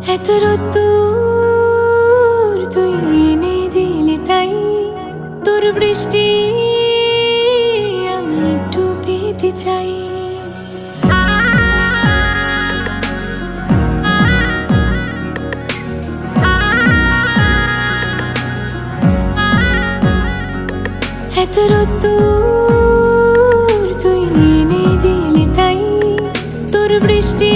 এত রোদ্দুর তুই এনে দিলি তাই তোর বৃষ্টি আমি একটু পেতে চাই। এত রোদ্দুর তুই এনে দিলি তাই তোর বৃষ্টি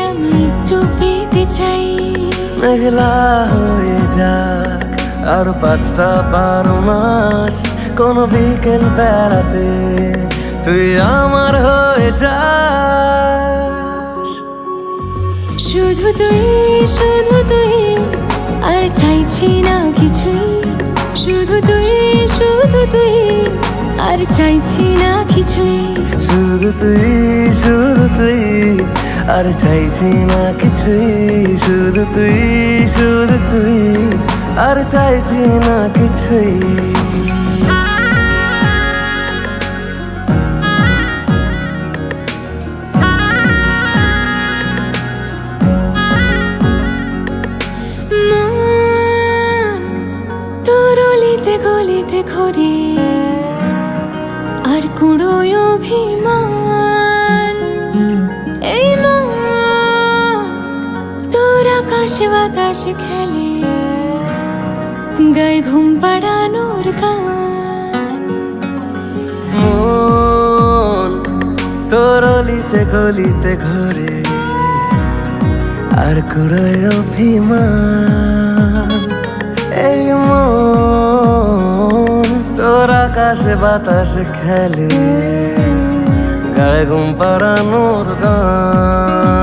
আমি একটু পেতে চাই। মেঘলা হয়ে যাক আর 5টা 12 মাস, কোন বিকেল বেড়াতে তুই আমার হয়ে যাস। শুধু তুই আর চাইছি না কিছুই, শুধু তুই আর চাইছি না কিছুই। শুধু তুই আর চাইছি না কিছুই, শুধু তুই আর চাইছি না কিছুই। তোর অলিতে গলিতে ঘরে আর কুড়োয় অভিমান, এই মন তোর আকাশে বাতাসে খেলে গায়ে ঘুম পাড়ানোর গান। মন তোর অলিতে গলিতে ঘরে আর কুড়োয় অভিমান, এই মন তোর আকাশে বাতাসে খেলে গায়ে ঘুম পাড়ানোর গান।